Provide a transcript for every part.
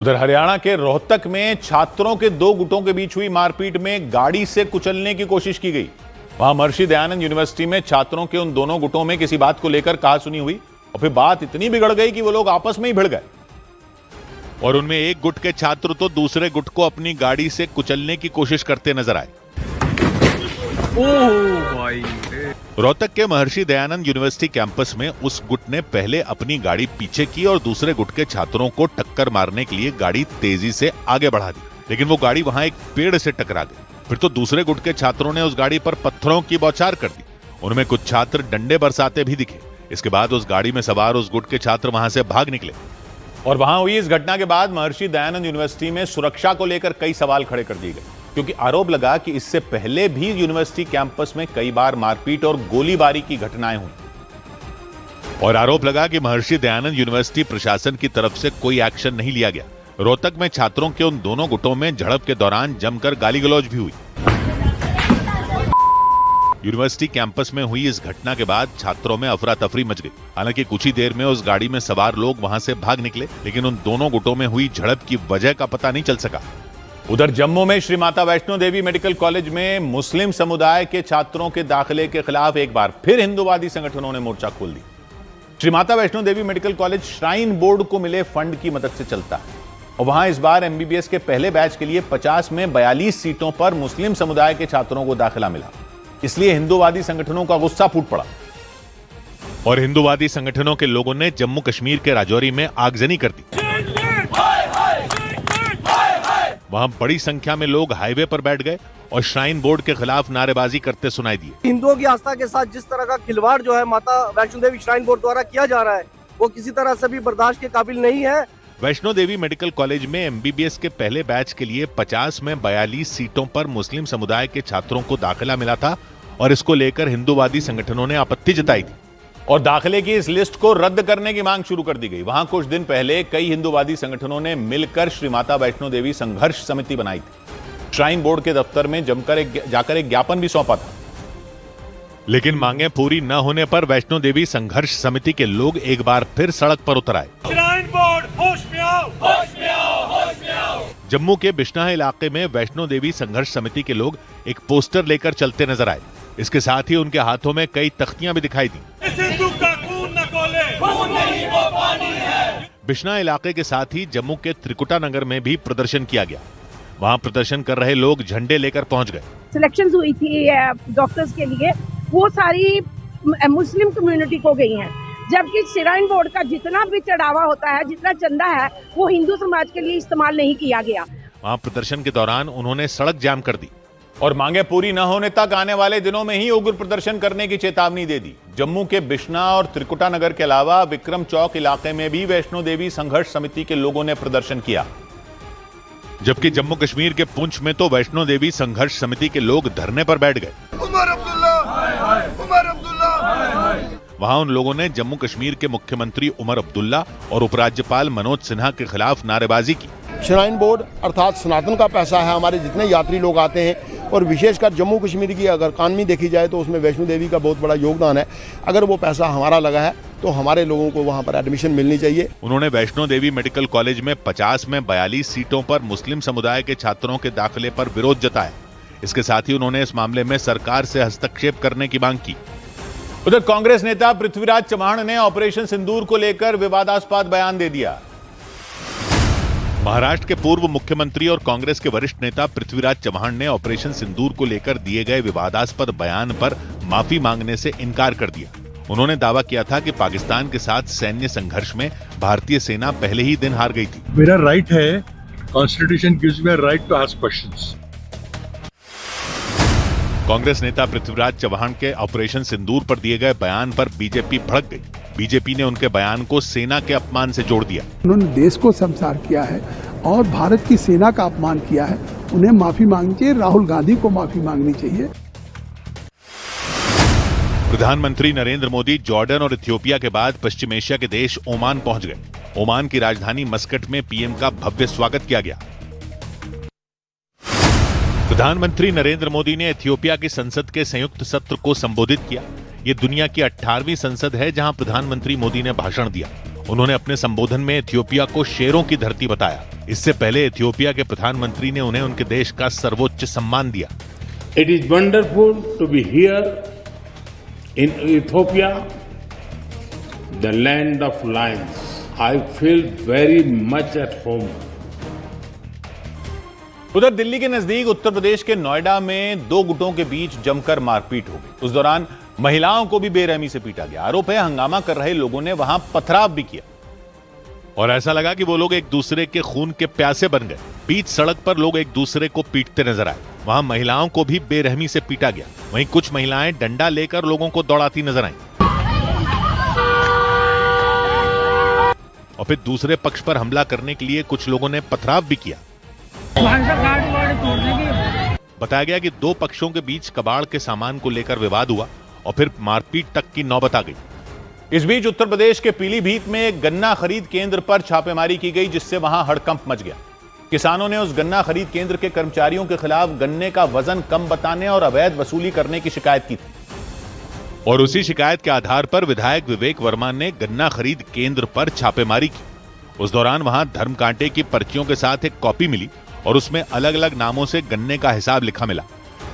उधर हरियाणा के रोहतक में छात्रों के दो गुटों के बीच हुई मारपीट में गाड़ी से कुचलने की कोशिश की गई। वहां महर्षि दयानंद यूनिवर्सिटी में छात्रों के उन दोनों गुटों में किसी बात को लेकर कहासुनी हुई और फिर बात इतनी बिगड़ गई कि वो लोग आपस में ही भिड़ गए और उनमें एक गुट के छात्र तो दूसरे गुट को अपनी गाड़ी से कुचलने की कोशिश करते नजर आए। ओह भाई, रोहतक के महर्षि दयानंद यूनिवर्सिटी कैंपस में उस गुट ने पहले अपनी गाड़ी पीछे की और दूसरे गुट के छात्रों को टक्कर मारने के लिए गाड़ी तेजी से आगे बढ़ा दी, लेकिन वो गाड़ी वहां एक पेड़ से टकरा गई। फिर तो दूसरे गुट के छात्रों ने उस गाड़ी पर पत्थरों की बौछार कर दी। उनमें कुछ छात्र डंडे बरसाते भी दिखे। इसके बाद उस गाड़ी में सवार उस गुट के छात्र वहां से भाग निकले और वहां हुई इस घटना के बाद महर्षि दयानंद यूनिवर्सिटी में सुरक्षा को लेकर कई सवाल खड़े कर दिए गए, क्योंकि आरोप लगा कि इससे पहले भी यूनिवर्सिटी कैंपस में कई बार मारपीट और गोलीबारी की घटनाएं हुई और आरोप लगा कि महर्षि दयानंद यूनिवर्सिटी प्रशासन की तरफ से कोई एक्शन नहीं लिया गया। रोहतक में छात्रों के उन दोनों गुटों में झड़प के दौरान जमकर गाली गलौज भी हुई। यूनिवर्सिटी कैंपस में हुई इस घटना के बाद छात्रों में अफरा तफरी मच गई। हालांकि कुछ ही देर में उस गाड़ी में सवार लोग वहां से भाग निकले, लेकिन उन दोनों गुटों में हुई झड़प की वजह का पता नहीं चल सका। उधर जम्मू में श्री माता वैष्णो देवी मेडिकल कॉलेज में मुस्लिम समुदाय के छात्रों के दाखिले के खिलाफ एक बार फिर हिंदूवादी संगठनों ने मोर्चा खोल दी। Shri Mata Vaishno Devi medical college shrine board को मिले फंड की मदद से चलता है और वहां इस बार एमबीबीएस के पहले बैच के लिए 50 में 42 सीटों पर मुस्लिम समुदाय के छात्रों को दाखिला मिला। इसलिए हिंदूवादी संगठनों का गुस्सा फूट पड़ा और हिंदूवादी संगठनों के लोगों ने जम्मू कश्मीर के राजौरी में आगजनी कर दी। वहां बड़ी संख्या में लोग हाईवे पर बैठ गए और श्राइन बोर्ड के खिलाफ नारेबाजी करते सुनाई दिए। हिंदुओं की आस्था के साथ जिस तरह का खिलवाड़ जो है माता वैष्णो देवी श्राइन बोर्ड द्वारा किया जा रहा है, वो किसी तरह से भी बर्दाश्त के काबिल नहीं है। वैष्णो देवी मेडिकल कॉलेज में एमबीबीएस के पहले बैच के लिए 50 में 42 सीटों पर मुस्लिम समुदाय के छात्रों को दाखिला मिला था और इसको लेकर हिंदूवादी संगठनों ने आपत्ति जताई थी और दाखिले की इस लिस्ट को रद्द करने की मांग शुरू कर दी गई। वहां कुछ दिन पहले कई हिंदूवादी संगठनों ने मिलकर श्री माता वैष्णो देवी संघर्ष समिति बनाई थी। श्राइन बोर्ड के दफ्तर में जाकर एक ज्ञापन भी सौंपा था, लेकिन मांगे पूरी न होने पर वैष्णो देवी संघर्ष समिति के लोग एक बार फिर सड़क पर उतर आए। श्राइन बोर्ड होश में आओ, होश में आओ, होश में आओ। जम्मू के बिश्नाह इलाके में वैष्णो देवी संघर्ष समिति के लोग एक पोस्टर लेकर चलते नजर आए। इसके साथ ही उनके हाथों में कई तख्तियां भी दिखाई दी। बिश्नाह इलाके के साथ ही जम्मू के त्रिकुटा नगर में भी प्रदर्शन किया गया। वहां प्रदर्शन कर रहे लोग झंडे लेकर पहुंच गए। सिलेक्शंस हुई थी डॉक्टर्स के लिए, वो सारी मुस्लिम कम्युनिटी को गई हैं, जबकि श्राइन बोर्ड का जितना भी चढ़ावा होता है, जितना चंदा है, वो हिंदू समाज के लिए इस्तेमाल नहीं किया गया। वहां प्रदर्शन के दौरान उन्होंने सड़क जाम कर दी और मांगे पूरी न होने तक आने वाले दिनों में ही उग्र प्रदर्शन करने की चेतावनी दे दी। जम्मू के बिश्नाह और त्रिकुटा नगर के अलावा विक्रम चौक इलाके में भी वैष्णो देवी संघर्ष समिति के लोगों ने प्रदर्शन किया, जबकि जम्मू कश्मीर के पुंछ में तो वैष्णो देवी संघर्ष समिति के लोग धरने पर बैठ गए। वहां उन लोगों ने जम्मू कश्मीर के मुख्यमंत्री उमर अब्दुल्ला और उपराज्यपाल मनोज सिन्हा के खिलाफ नारेबाजी की। श्राइन बोर्ड अर्थात सनातन का पैसा है। हमारे जितने यात्री लोग आते हैं और विशेषकर जम्मू कश्मीर की अगर इकानमी देखी जाए तो उसमें वैष्णो देवी का बहुत बड़ा योगदान है। अगर वो पैसा हमारा लगा है तो हमारे लोगों को वहां पर एडमिशन मिलनी चाहिए। उन्होंने वैष्णो देवी मेडिकल कॉलेज में 50 में 42 सीटों पर मुस्लिम समुदाय के छात्रों के दाखिले पर विरोध जताया। इसके साथ ही उन्होंने इस मामले में सरकार से हस्तक्षेप करने की मांग की। उधर कांग्रेस नेता पृथ्वीराज चव्हाण ने ऑपरेशन सिंदूर को लेकर विवादास्पद बयान दे दिया। महाराष्ट्र के पूर्व मुख्यमंत्री और कांग्रेस के वरिष्ठ नेता पृथ्वीराज चव्हाण ने ऑपरेशन सिंदूर को लेकर दिए गए विवादास्पद बयान पर माफी मांगने से इनकार कर दिया। उन्होंने दावा किया था कि पाकिस्तान के साथ सैन्य संघर्ष में भारतीय सेना पहले ही दिन हार गई थी। मेरा राइट है, constitution gives me right to ask questions. Congress नेता पृथ्वीराज चव्हाण के ऑपरेशन सिंदूर पर दिए गए बयान पर बीजेपी भड़क गई। बीजेपी ने उनके बयान को सेना के अपमान से जोड़ दिया। उन्होंने देश को शर्मसार किया है और भारत की सेना का अपमान किया है। उन्हें माफी मांगनी चाहिए, राहुल गांधी को माफी मांगनी चाहिए। प्रधानमंत्री नरेंद्र मोदी जॉर्डन और इथियोपिया के बाद पश्चिम एशिया के देश ओमान पहुंच गए। ओमान की राजधानी मस्कट में पीएम का भव्य स्वागत किया गया। प्रधानमंत्री नरेंद्र मोदी ने इथियोपिया की संसद के संयुक्त सत्र को संबोधित किया। ये दुनिया की 18वीं संसद है जहां प्रधानमंत्री मोदी ने भाषण दिया। उन्होंने अपने संबोधन में इथियोपिया को शेरों की धरती बताया। इससे पहले इथियोपिया के प्रधानमंत्री ने उन्हें उनके देश का सर्वोच्च सम्मान दिया। It is wonderful to be here in Ethiopia, the land of lions. I feel very much at home. उधर दिल्ली के नजदीक उत्तर प्रदेश के नोएडा में दो गुटों के बीच जमकर मारपीट हो गई। उस दौरान महिलाओं को भी बेरहमी से पीटा गया। आरोप है हंगामा कर रहे लोगों ने वहां पथराव भी किया और ऐसा लगा कि वो लोग एक दूसरे के खून के प्यासे बन गए। बीच सड़क पर लोग एक दूसरे को पीटते नजर आए। वहां महिलाओं को भी बेरहमी से पीटा गया। वहीं कुछ महिलाएं डंडा लेकर लोगों को दौड़ाती नजर आईं। और फिर दूसरे पक्ष पर हमला करने के लिए कुछ लोगों ने पथराव भी किया। बताया गया कि दो पक्षों के बीच कबाड़ के सामान को लेकर विवाद हुआ और फिर मारपीट तक की नौबत आ गई। इस बीच उत्तर प्रदेश के पीलीभीत में एक गन्ना खरीद केंद्र पर छापेमारी की गई, जिससे वहां हड़कंप मच गया। किसानों ने उस गन्ना खरीद केंद्र के कर्मचारियों के खिलाफ गन्ने का वजन कम बताने और अवैध वसूली करने की शिकायत की थी। और उसी शिकायत के आधार पर विधायक विवेक वर्मा ने गन्ना खरीद केंद्र पर छापेमारी की। उस दौरान वहां धर्म कांटे की पर्चियों के साथ एक कॉपी मिली और उसमें अलग अलग नामों से गन्ने का हिसाब लिखा मिला,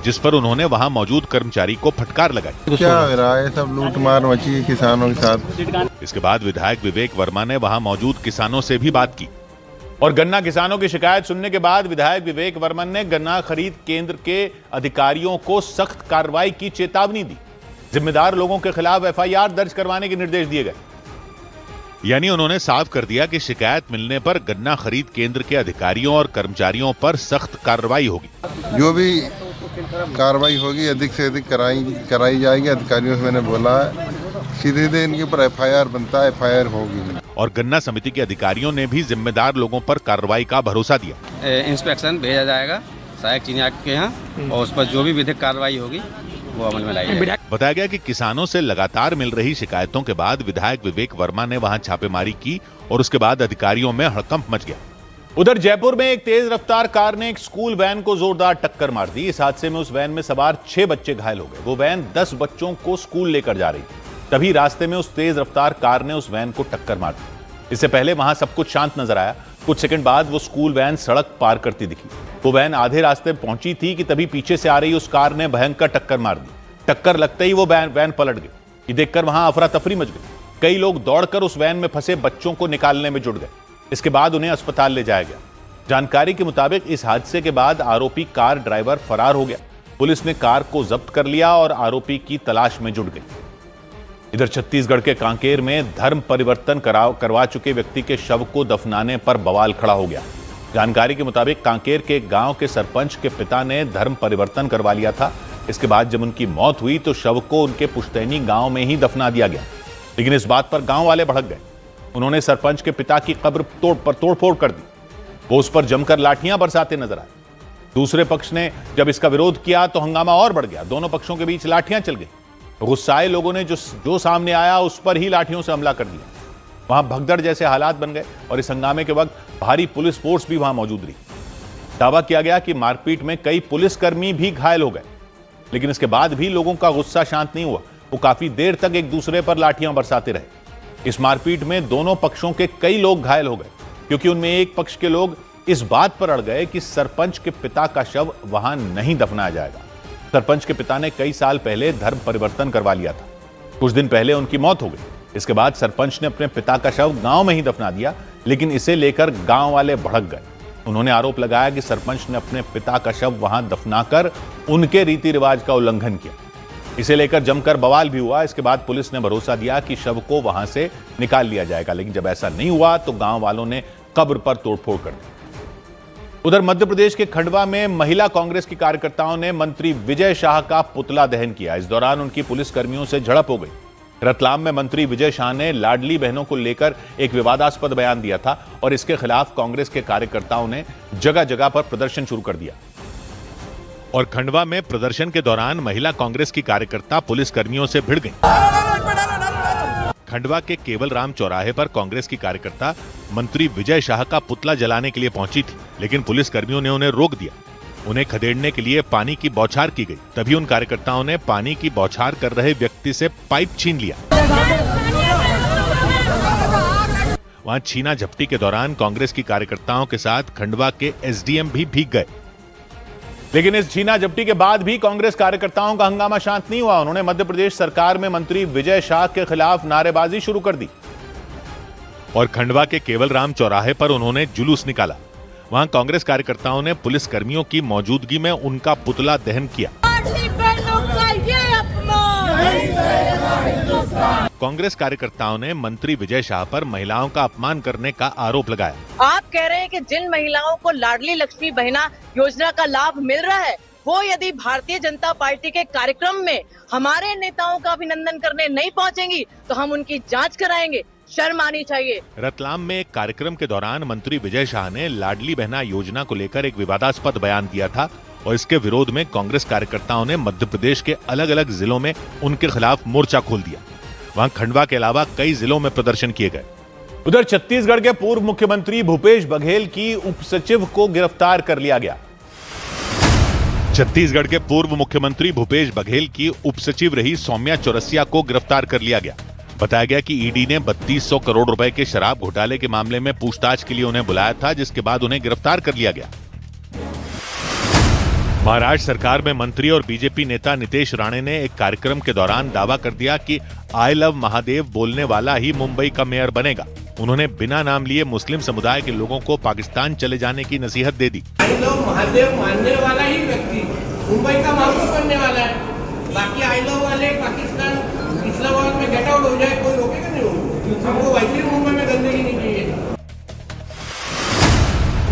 जिस पर उन्होंने वहां मौजूद कर्मचारी को फटकार लगाई। क्या हो रहा है? सब लूटमार मची है किसानों के साथ। इसके बाद विधायक विवेक वर्मा ने वहां मौजूद किसानों से भी बात की और गन्ना किसानों की शिकायत सुनने के बाद विधायक विवेक वर्मन ने गन्ना खरीद केंद्र के अधिकारियों को सख्त कार्रवाई की चेतावनी दी। जिम्मेदार लोगों के खिलाफ एफआईआर दर्ज करवाने के निर्देश दिए गए। यानी उन्होंने साफ कर दिया कि शिकायत मिलने पर गन्ना खरीद केंद्र के अधिकारियों और कर्मचारियों पर सख्त कार्रवाई होगी। जो भी कार्रवाई होगी अधिक से अधिक कराई जाएगी। अधिकारियों से मैंने बोला है, सीधे इनके ऊपर एफआईआर बनता है, एफआईआर होगी। और गन्ना समिति के अधिकारियों ने भी जिम्मेदार लोगों पर कार्रवाई का भरोसा दिया। इंस्पेक्शन भेजा जाएगा सहायक चीनी आयुक्त के यहाँ और उस पर जो भी विधिक कार्रवाई होगी वो अमल में लाई जाएगी। बताया गया कि किसानों से लगातार मिल रही शिकायतों के बाद विधायक विवेक वर्मा ने वहां छापेमारी की और उसके बाद अधिकारियों में हड़कंप मच गया। उधर जयपुर में एक तेज रफ्तार कार ने एक स्कूल वैन को जोरदार टक्कर मार दी। इस हादसे में उस वैन में सवार 6 बच्चे घायल हो गए। वो वैन 10 बच्चों को स्कूल लेकर जा रही थी। तभी रास्ते में उस तेज रफ्तार कार ने उस वैन को टक्कर मार दी। इससे पहले वहां सब कुछ शांत नजर आया। कुछ सेकंड बाद वो स्कूल वैन सड़क पार करती दिखी। वो वैन आधे रास्ते पहुंची थी कि तभी पीछे से आ रही उस कार ने भयंकर टक्कर मार दी। टक्कर लगते ही वो वैन पलट गई। ये देखकर वहां अफरा तफरी मच गई। कई लोग दौड़कर उस वैन में फंसे बच्चों को निकालने में जुट गए। इसके बाद उन्हें अस्पताल ले जाया गया। जानकारी के मुताबिक इस हादसे के बाद आरोपी कार ड्राइवर फरार हो गया। पुलिस ने कार को जब्त कर लिया और आरोपी की तलाश में जुट गई। इधर छत्तीसगढ़ के कांकेर में धर्म परिवर्तन करवा चुके व्यक्ति के शव को दफनाने पर बवाल खड़ा हो गया। जानकारी के मुताबिक कांकेर के गांव के सरपंच के पिता ने धर्म परिवर्तन करवा लिया था। इसके बाद जब उनकी मौत हुई तो शव को उनके पुश्तैनी गांव में ही दफना दिया गया। लेकिन इस बात पर गांव वाले भड़क गए। उन्होंने सरपंच के पिता की कब्र तोड़फोड़ कर दी। वो उस पर जमकर लाठियां बरसाते नजर आए। दूसरे पक्ष ने जब इसका विरोध किया तो हंगामा और बढ़ गया। दोनों पक्षों के बीच लाठियां चल गई। गुस्साए लोगों ने जो सामने आया उस पर ही लाठियों से हमला कर दिया। वहां भगदड़ जैसे हालात बन गए और इस हंगामे के वक्त भारी पुलिस फोर्स भी वहां मौजूद रही। दावा किया गया कि मारपीट में कई पुलिसकर्मी भी घायल हो गए। लेकिन इसके बाद भी लोगों का गुस्सा शांत नहीं हुआ। वो काफी देर तक एक दूसरे पर लाठियां बरसाते रहे। इस मारपीट में दोनों पक्षों के कई लोग घायल हो गए, क्योंकि उनमें एक पक्ष के लोग इस बात पर अड़ गए कि सरपंच के पिता का शव वहां नहीं दफनाया जाएगा। सरपंच के पिता ने कई साल पहले धर्म परिवर्तन करवा लिया था। कुछ दिन पहले उनकी मौत हो गई। इसके बाद सरपंच ने अपने पिता का शव गांव में ही दफना दिया, लेकिन इसे लेकर गांव वाले भड़क गए। उन्होंने आरोप लगाया कि सरपंच ने अपने पिता का शव वहां दफनाकर उनके रीति रिवाज का उल्लंघन किया। इसे लेकर जमकर बवाल भी हुआ। इसके बाद पुलिस ने भरोसा दिया कि शव को वहां से निकाल लिया जाएगा, लेकिन जब ऐसा नहीं हुआ तो गांव वालों ने कब्र पर तोड़फोड़ कर दी। उधर मध्य प्रदेश के खंडवा में महिला कांग्रेस की कार्यकर्ताओं ने मंत्री विजय शाह का पुतला दहन किया। इस दौरान उनकी पुलिस कर्मियों से झड़प हो गई। रतलाम में मंत्री विजय शाह ने लाडली बहनों को लेकर एक विवादास्पद बयान दिया था और इसके खिलाफ कांग्रेस के कार्यकर्ताओं ने जगह जगह पर प्रदर्शन शुरू कर दिया। और खंडवा में प्रदर्शन के दौरान महिला कांग्रेस की कार्यकर्ता पुलिस कर्मियों से भिड़ गईं। खंडवा के केवल राम चौराहे पर कांग्रेस की कार्यकर्ता मंत्री विजय शाह का पुतला जलाने के लिए पहुंची थी, लेकिन पुलिस कर्मियों ने उन्हें रोक दिया। उन्हें खदेड़ने के लिए पानी की बौछार की गई। तभी उन कार्यकर्ताओं ने पानी की बौछार कर रहे व्यक्ति से पाइप छीन लिया। वहां छीना झपटी के दौरान कांग्रेस की कार्यकर्ताओं के साथ खंडवा के एसडीएम भी भीग गए। लेकिन इस छीना झपटी के बाद भी कांग्रेस कार्यकर्ताओं का हंगामा शांत नहीं हुआ। उन्होंने मध्य प्रदेश सरकार में मंत्री विजय शाह के खिलाफ नारेबाजी शुरू कर दी और खंडवा के केवलराम चौराहे पर उन्होंने जुलूस निकाला। वहां कांग्रेस कार्यकर्ताओं ने पुलिस कर्मियों की मौजूदगी में उनका पुतला दहन किया। कांग्रेस कार्यकर्ताओं ने मंत्री विजय शाह पर महिलाओं का अपमान करने का आरोप लगाया। आप कह रहे हैं कि जिन महिलाओं को लाडली लक्ष्मी बहना योजना का लाभ मिल रहा है, वो यदि भारतीय जनता पार्टी के कार्यक्रम में हमारे नेताओं का अभिनंदन करने नहीं पहुंचेंगी तो हम उनकी जांच कराएंगे। शर्म आनी चाहिए। रतलाम में एक कार्यक्रम के दौरान मंत्री विजय शाह ने लाडली बहना योजना को लेकर एक विवादास्पद बयान दिया था और इसके विरोध में कांग्रेस कार्यकर्ताओं ने मध्य प्रदेश के अलग अलग जिलों में उनके खिलाफ मोर्चा खोल दिया। वहां खंडवा के अलावा कई जिलों में प्रदर्शन किए गए। उधर छत्तीसगढ़ के पूर्व मुख्यमंत्री भूपेश बघेल की उप सचिव को गिरफ्तार कर लिया गया। छत्तीसगढ़ के पूर्व मुख्यमंत्री भूपेश बघेल की उप सचिव रही सौम्या चौरसिया को गिरफ्तार कर लिया गया। बताया गया कि ईडी ने 3200 करोड़ रुपए के शराब घोटाले के मामले में पूछताछ के लिए उन्हें बुलाया था, जिसके बाद उन्हें गिरफ्तार कर लिया गया। महाराष्ट्र सरकार में मंत्री और बीजेपी नेता नितेश राणे ने एक कार्यक्रम के दौरान दावा कर दिया कि आई लव महादेव बोलने वाला ही मुंबई का मेयर बनेगा। उन्होंने बिना नाम लिए मुस्लिम समुदाय के लोगों को पाकिस्तान चले जाने की नसीहत दे दी। आई लव महादेव मानने वाला ही व्यक्ति मुंबई का माहौल बनने वाला है। बाकी आई लव वाले पाकिस्तान इस्लामाबाद में गेट आउट हो जाए, कोई रोकेगा नहीं। हमको वैसे मुंबई में गंदगी नहीं चाहिए।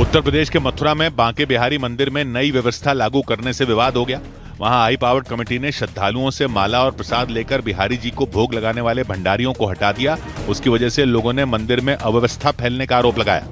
उत्तर प्रदेश के मथुरा में बांके बिहारी मंदिर में नई व्यवस्था लागू करने से विवाद हो गया। वहां हाई पावर्ड कमेटी ने श्रद्धालुओं से माला और प्रसाद लेकर बिहारी जी को भोग लगाने वाले भंडारियों को हटा दिया। उसकी वजह से लोगों ने मंदिर में अव्यवस्था फैलने का आरोप लगाया।